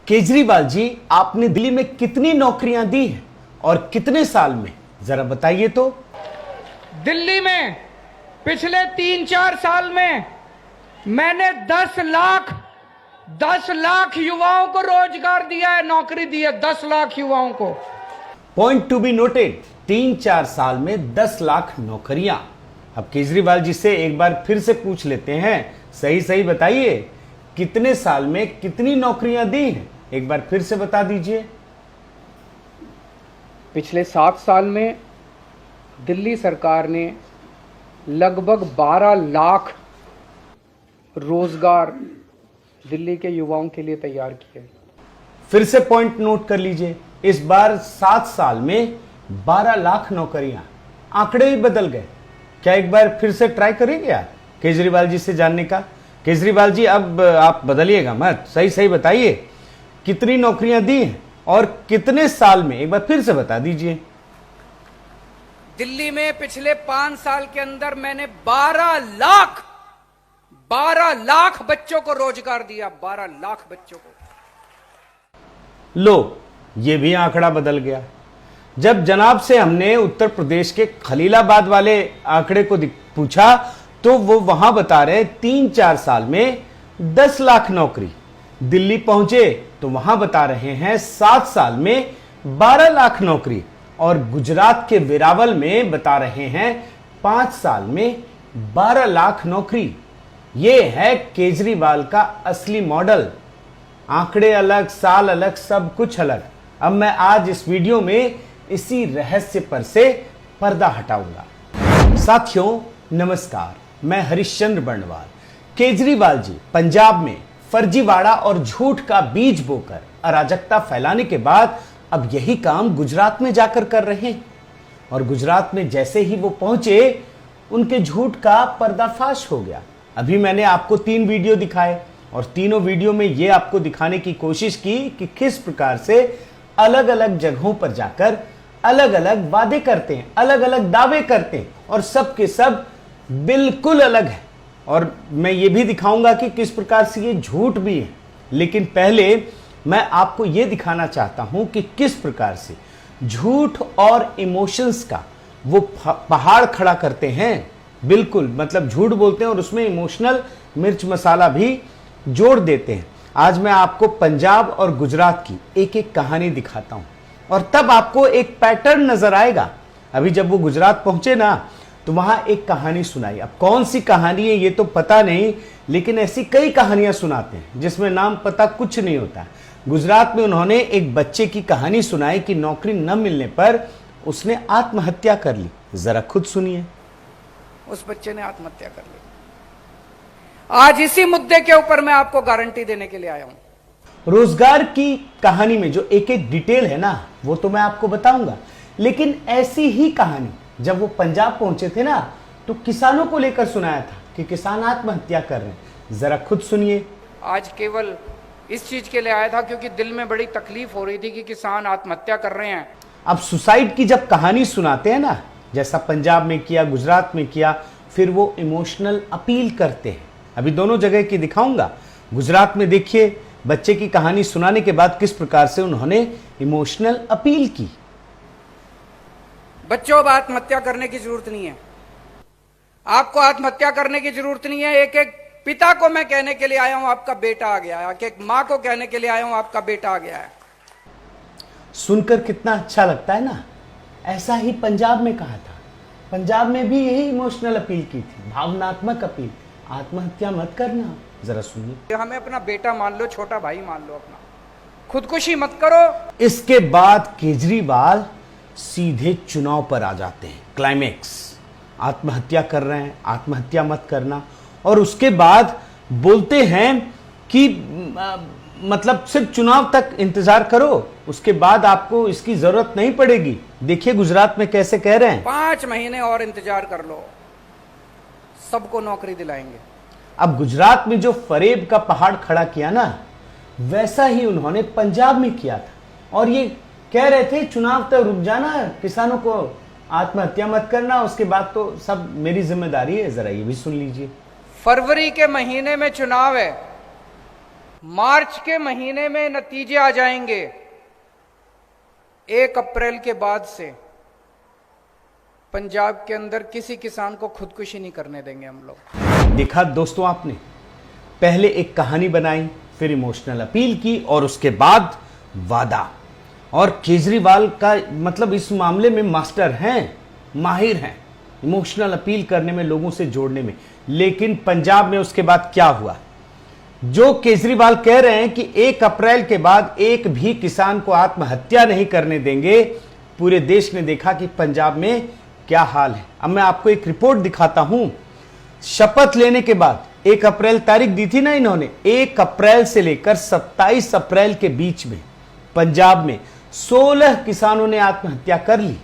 केजरीवाल जी, आपने दिल्ली में कितनी नौकरियां दी हैं और कितने साल में, जरा बताइए तो। दिल्ली में पिछले 3-4 साल में मैंने 10 लाख युवाओं को रोजगार दिया है, नौकरी दी है 10 लाख युवाओं को। पॉइंट टू बी नोटेड, 3-4 साल में 10 लाख नौकरियां। अब केजरीवाल जी से एक बार फिर से पूछ लेते हैं, सही सही बताइए, कितने साल में कितनी नौकरियां दी हैं, एक बार फिर से बता दीजिए। पिछले 7 साल में दिल्ली सरकार ने लगभग 12 लाख रोजगार दिल्ली के युवाओं के लिए तैयार किए। फिर से पॉइंट नोट कर लीजिए, इस बार 7 साल में 12 लाख नौकरियां। आंकड़े ही बदल गए। क्या एक बार फिर से ट्राई करेंगे यार केजरीवाल जी से जानने का। केजरीवाल जी, अब आप बदलिएगा मत, सही सही बताइए, कितनी नौकरियां दी हैं और कितने साल में, एक बार फिर से बता दीजिए। दिल्ली में पिछले 5 साल के अंदर मैंने 12 लाख बच्चों को रोजगार दिया, 12 लाख बच्चों को। लो, ये भी आंकड़ा बदल गया। जब जनाब से हमने उत्तर प्रदेश के खलीलाबाद वाले आंकड़े को पूछा तो वो वहां बता रहे 3-4 साल में 10 लाख नौकरी। दिल्ली पहुंचे तो वहां बता रहे हैं 7 साल में 12 लाख नौकरी। और गुजरात के वेरावल में बता रहे हैं 5 साल में 12 लाख नौकरी। ये है केजरीवाल का असली मॉडल। आंकड़े अलग, साल अलग, सब कुछ अलग। अब मैं आज इस वीडियो में इसी रहस्य पर से पर्दा हटाऊंगा। साथियों नमस्कार, मैं हरिश्चंद्र बर्णवाल। केजरीवाल जी पंजाब में फर्जीवाड़ा और झूठ का बीज बोकर अराजकता फैलाने के बाद अब यही काम गुजरात में जाकर कर रहे हैं। और गुजरात में जैसे ही वो पहुंचे, उनके झूठ का पर्दाफाश हो गया। अभी मैंने आपको 3 वीडियो दिखाए और तीनों वीडियो में ये आपको दिखाने की कोशिश की कि किस प्रकार से अलग अलग जगहों पर जाकर अलग अलग वादे करते हैं, अलग अलग दावे करते हैं और सब के सब बिल्कुल अलग है। और मैं ये भी दिखाऊंगा कि किस प्रकार से ये झूठ भी है। लेकिन पहले मैं आपको ये दिखाना चाहता हूं कि किस प्रकार से झूठ और इमोशंस का वो पहाड़ खड़ा करते हैं। बिल्कुल, मतलब झूठ बोलते हैं और उसमें इमोशनल मिर्च मसाला भी जोड़ देते हैं। आज मैं आपको पंजाब और गुजरात की एक एक कहानी दिखाता हूं और तब आपको एक पैटर्न नजर आएगा। अभी जब वो गुजरात पहुंचे ना, तो वहां एक कहानी सुनाई। अब कौन सी कहानी है ये तो पता नहीं, लेकिन ऐसी कई कहानियां सुनाते हैं जिसमें नाम पता कुछ नहीं होता। गुजरात में उन्होंने एक बच्चे की कहानी सुनाई कि नौकरी न मिलने पर उसने आत्महत्या कर ली। जरा खुद सुनिए। उस बच्चे ने आत्महत्या कर ली। आज इसी मुद्दे के ऊपर मैं आपको गारंटी देने के लिए आया हूं। रोजगार की कहानी में जो एक एक डिटेल है ना, वो तो मैं आपको बताऊंगा, लेकिन ऐसी ही कहानी जब वो पंजाब पहुंचे थे ना, तो किसानों को लेकर सुनाया था कि किसान आत्महत्या कर रहे हैं। जरा खुद सुनिए। आज केवल इस चीज के लिए आया था क्योंकि दिल में बड़ी तकलीफ हो रही थी कि किसान आत्महत्या कर रहे हैं। अब सुसाइड की जब कहानी सुनाते हैं ना, जैसा पंजाब में किया, गुजरात में किया, फिर वो इमोशनल अपील करते हैं। अभी दोनों जगह की दिखाऊंगा। गुजरात में देखिए, बच्चे की कहानी सुनाने के बाद किस प्रकार से उन्होंने इमोशनल अपील की। बच्चों, अब आत्महत्या करने की जरूरत नहीं है। आपको आत्महत्या करने की जरूरत नहीं है। एक एक पिता को मैं कहने के लिए आया हूं, आपका बेटा आ गया है। एक मां को कहने के लिए आया हूं, आपका बेटा आ गया है। सुनकर कितना अच्छा लगता है ना। ऐसा ही पंजाब में कहा था। पंजाब में भी यही इमोशनल अपील की थी, भावनात्मक अपील। आत्महत्या मत करना। जरा सुनिए। हमें अपना बेटा मान लो, छोटा भाई मान लो, अपना खुदकुशी मत करो। इसके बाद केजरीवाल सीधे चुनाव पर आ जाते हैं। क्लाइमेक्स, आत्महत्या कर रहे हैं, आत्महत्या मत करना। और उसके बाद बोलते हैं कि मतलब सिर्फ चुनाव तक इंतजार करो, उसके बाद आपको इसकी जरूरत नहीं पड़ेगी। देखिए गुजरात में कैसे कह रहे हैं, 5 महीने और इंतजार कर लो, सबको नौकरी दिलाएंगे। अब गुजरात में जो फरेब का पहाड़ खड़ा किया ना, वैसा ही उन्होंने पंजाब में किया था। और ये कह रहे थे चुनाव तक रुक जाना, किसानों को आत्महत्या मत करना, उसके बाद तो सब मेरी जिम्मेदारी है। जरा ये भी सुन लीजिए। फरवरी के महीने में चुनाव है, मार्च के महीने में नतीजे आ जाएंगे। 1 अप्रैल के बाद से पंजाब के अंदर किसी किसान को खुदकुशी नहीं करने देंगे हम लोग। देखा दोस्तों, आपने पहले एक कहानी बनाई, फिर इमोशनल अपील की और उसके बाद वादा। और केजरीवाल का मतलब इस मामले में मास्टर हैं, माहिर हैं, इमोशनल अपील करने में, लोगों से जोड़ने में। लेकिन पंजाब में उसके बाद क्या हुआ? जो केजरीवाल कह रहे हैं कि 1 अप्रैल के बाद एक भी किसान को आत्महत्या नहीं करने देंगे, पूरे देश ने देखा कि पंजाब में क्या हाल है। अब मैं आपको एक रिपोर्ट दिखाता हूं। शपथ लेने के बाद 1 अप्रैल तारीख दी थी ना इन्होंने, 1 अप्रैल से लेकर 27 अप्रैल के बीच में पंजाब में 16 किसानों ने आत्महत्या कर ली।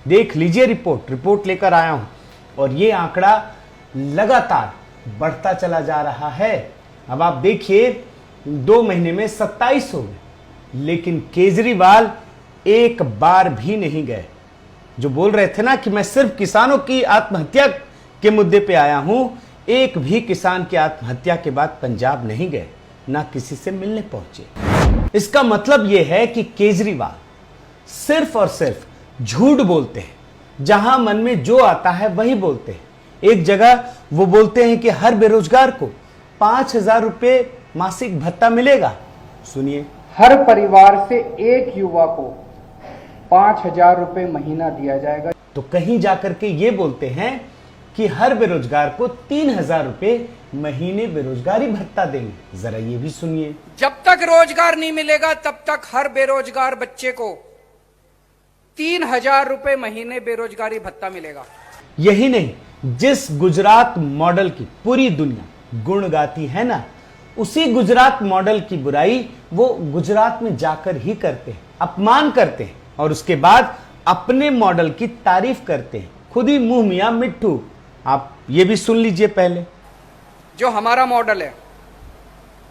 देख लीजिए रिपोर्ट लेकर आया हूं। और ये आंकड़ा लगातार बढ़ता चला जा रहा है। अब आप देखिए 2 महीने में 27 हो गए, लेकिन केजरीवाल एक बार भी नहीं गए। जो बोल रहे थे ना कि मैं सिर्फ किसानों की आत्महत्या के मुद्दे पे आया हूं, एक भी किसान की आत्महत्या के बाद पंजाब नहीं गए, ना किसी से मिलने पहुंचे। इसका मतलब यह है कि केजरीवाल सिर्फ और सिर्फ झूठ बोलते हैं। जहां मन में जो आता है वही बोलते हैं। एक जगह वो बोलते हैं कि हर बेरोजगार को 5,000 रुपए मासिक भत्ता मिलेगा। सुनिए, हर परिवार से एक युवा को 5,000 रुपए महीना दिया जाएगा। तो कहीं जाकर के ये बोलते हैं कि हर बेरोजगार को 3,000 रुपए महीने बेरोजगारी भत्ता देंगे। जरा ये भी सुनिए। जब तक रोजगार नहीं मिलेगा तब तक हर बेरोजगार बच्चे को 3,000 रुपए महीने बेरोजगारी भत्ता मिलेगा। यही नहीं, जिस गुजरात मॉडल की पूरी दुनिया गुण गाती है ना, उसी गुजरात मॉडल की बुराई वो गुजरात में जाकर ही करते हैं, अपमान करते हैं और उसके बाद अपने मॉडल की तारीफ करते हैं। खुद ही मुंह मियां मिट्ठू। आप ये भी सुन लीजिए पहले। जो हमारा मॉडल है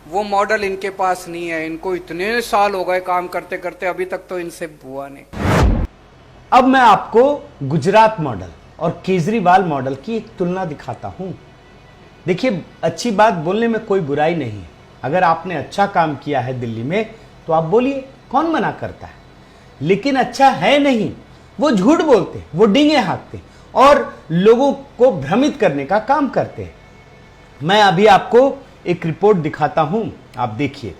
वो मॉडल इनके पास नहीं है। इनको इतने साल हो गए काम करते करते, अभी तक तो इनसे हुआ नहीं। अब मैं आपको गुजरात मॉडल और केजरीवाल मॉडल की एक तुलना दिखाता हूं। देखिए, अच्छी बात बोलने में कोई बुराई नहीं है। अगर आपने अच्छा काम किया है दिल्ली में तो आप बोलिए, कौन मना करता है। लेकिन अच्छा है नहीं, वो झूठ बोलते, वो डींगे हाँकते और लोगों को भ्रमित करने का काम करते हैं। मैं अभी आपको एक रिपोर्ट दिखाता हूं, आप देखिए।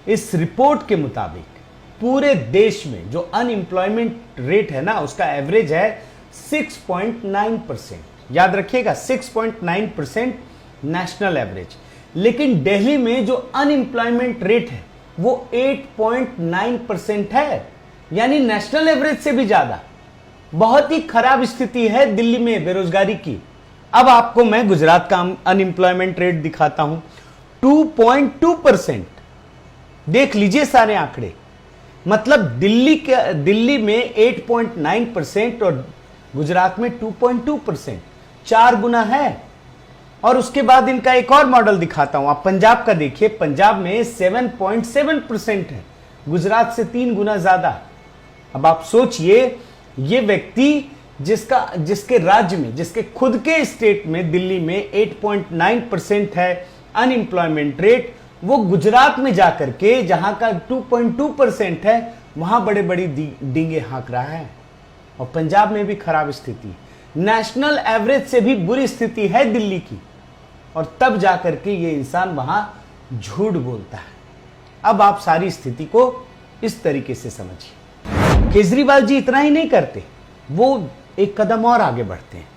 इस रिपोर्ट के मुताबिक पूरे देश में जो अनएम्प्लॉयमेंट रेट है ना, उसका एवरेज है 6.9%। याद रखिएगा, 6.9% नेशनल एवरेज। लेकिन दिल्ली में जो अनएम्प्लॉयमेंट रेट है वो 8.9% है, यानी नेशनल एवरेज से भी ज्यादा। बहुत ही खराब स्थिति है दिल्ली में बेरोजगारी की। अब आपको मैं गुजरात का अनएम्प्लॉयमेंट रेट दिखाता हूं, 2.2%। देख लीजिए सारे आंकड़े। मतलब दिल्ली में 8.9% और गुजरात में 2.2%, 4 गुना है। और उसके बाद इनका एक और मॉडल दिखाता हूं, आप पंजाब का देखिए। पंजाब में 7.7% है, गुजरात से 3 गुना ज्यादा। अब आप सोचिए, ये व्यक्ति जिसके राज्य में, जिसके खुद के स्टेट में दिल्ली में 8.9% है अनएम्प्लॉयमेंट रेट, वो गुजरात में जाकर के जहां का 2.2% है वहां बड़े बड़ी डींगे हाँक रहा है। और पंजाब में भी खराब स्थिति, नेशनल एवरेज से भी बुरी स्थिति है दिल्ली की। और तब जाकर के ये इंसान वहां झूठ बोलता है। अब आप सारी स्थिति को इस तरीके से समझिए। केजरीवाल जी इतना ही नहीं करते, वो एक कदम और आगे बढ़ते हैं।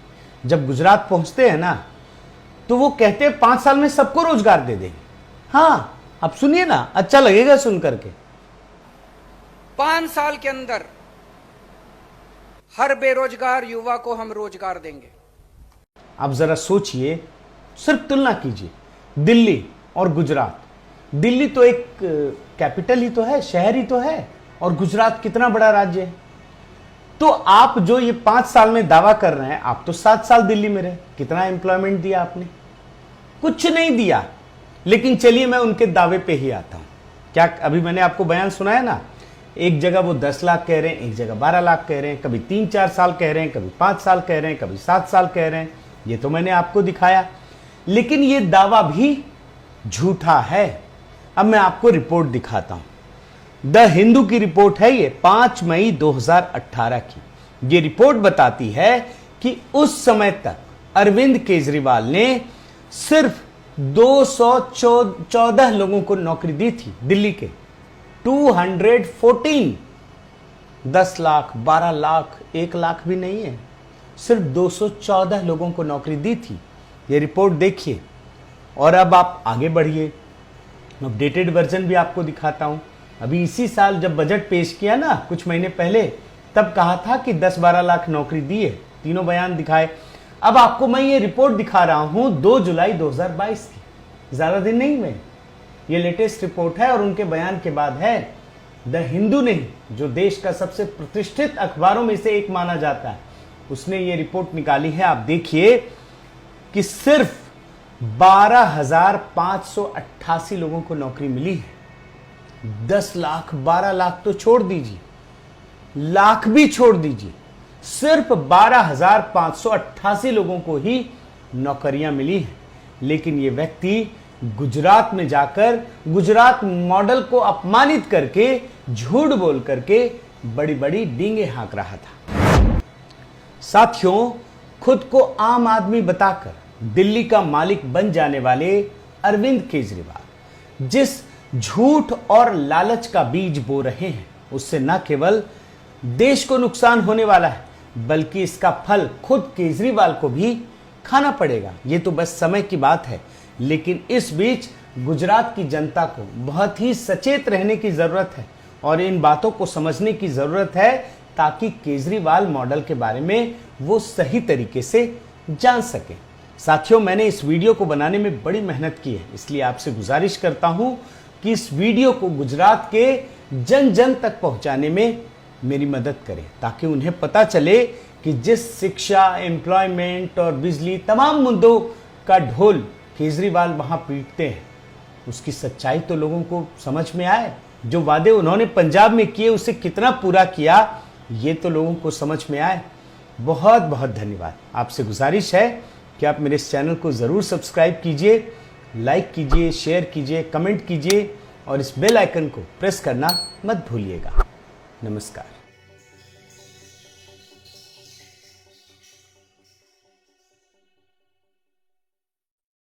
जब गुजरात पहुंचते हैं ना, तो वो कहते हैं 5 साल में सबको रोजगार दे देंगे। हाँ, आप सुनिए ना, अच्छा लगेगा सुन करके। 5 साल के अंदर हर बेरोजगार युवा को हम रोजगार देंगे। आप जरा सोचिए, सिर्फ तुलना कीजिए दिल्ली और गुजरात। दिल्ली तो एक कैपिटल ही तो है, शहर ही तो है, और गुजरात कितना बड़ा राज्य है। तो आप जो ये 5 साल में दावा कर रहे हैं, आप तो 7 साल दिल्ली में रहे, कितना एम्प्लॉयमेंट दिया आपने? कुछ नहीं दिया। लेकिन चलिए मैं उनके दावे पे ही आता हूं। क्या अभी मैंने आपको बयान सुनाया ना, एक जगह वो 10 लाख कह रहे हैं, एक जगह 12 लाख कह रहे हैं, कभी 3-4 साल कह रहे हैं, कभी 5 साल कह रहे हैं, कभी 7 साल कह रहे हैं। ये तो मैंने आपको दिखाया। लेकिन ये दावा भी झूठा है। अब मैं आपको रिपोर्ट दिखाता हूं। द हिंदू की रिपोर्ट है ये 5 मई 2018 की। ये रिपोर्ट बताती है कि उस समय तक अरविंद केजरीवाल ने सिर्फ 214 लोगों को नौकरी दी थी। दिल्ली के 214, 10 लाख, 12 लाख, 1 लाख भी नहीं है, सिर्फ 214 लोगों को नौकरी दी थी। ये रिपोर्ट देखिए और अब आप आगे बढ़िए। अपडेटेड वर्जन भी आपको दिखाता हूं। अभी इसी साल जब बजट पेश किया ना, कुछ महीने पहले, तब कहा था कि 10-12 लाख नौकरी दी है, तीनों बयान दिखाए। अब आपको मैं ये रिपोर्ट दिखा रहा हूं 2 जुलाई 2022 की, ज्यादा दिन नहीं हुए। ये लेटेस्ट रिपोर्ट है और उनके बयान के बाद है। द हिंदू नहीं, जो देश का सबसे प्रतिष्ठित अखबारों में से एक माना जाता है, उसने ये रिपोर्ट निकाली है। आप देखिए कि सिर्फ 12,588 लोगों को नौकरी मिली है। 10 लाख, 12 लाख तो छोड़ दीजिए, लाख भी छोड़ दीजिए, सिर्फ 12,588 लोगों को ही नौकरियां मिली हैं। लेकिन ये व्यक्ति गुजरात में जाकर गुजरात मॉडल को अपमानित करके, झूठ बोल करके बड़ी बड़ी डींगे हाँक रहा था। साथियों, खुद को आम आदमी बताकर दिल्ली का मालिक बन जाने वाले अरविंद केजरीवाल जिस झूठ और लालच का बीज बो रहे हैं, उससे न केवल देश को नुकसान होने वाला है, बल्कि इसका फल खुद केजरीवाल को भी खाना पड़ेगा। ये तो बस समय की बात है। लेकिन इस बीच गुजरात की जनता को बहुत ही सचेत रहने की जरूरत है और इन बातों को समझने की जरूरत है, ताकि केजरीवाल मॉडल के बारे में वो सही तरीके से जान सके। साथियों, मैंने इस वीडियो को बनाने में बड़ी मेहनत की है, इसलिए आपसे गुजारिश करता हूं कि इस वीडियो को गुजरात के जन जन तक पहुंचाने में मेरी मदद करें, ताकि उन्हें पता चले कि जिस शिक्षा, एम्प्लॉयमेंट और बिजली, तमाम मुद्दों का ढोल केजरीवाल वहां पीटते हैं, उसकी सच्चाई तो लोगों को समझ में आए। जो वादे उन्होंने पंजाब में किए उसे कितना पूरा किया, ये तो लोगों को समझ में आए। बहुत बहुत धन्यवाद। आपसे गुजारिश है कि आप मेरे इस चैनल को ज़रूर सब्सक्राइब कीजिए, लाइक कीजिए, शेयर कीजिए, कमेंट कीजिए और इस बेल आइकन को प्रेस करना मत भूलिएगा। नमस्कार।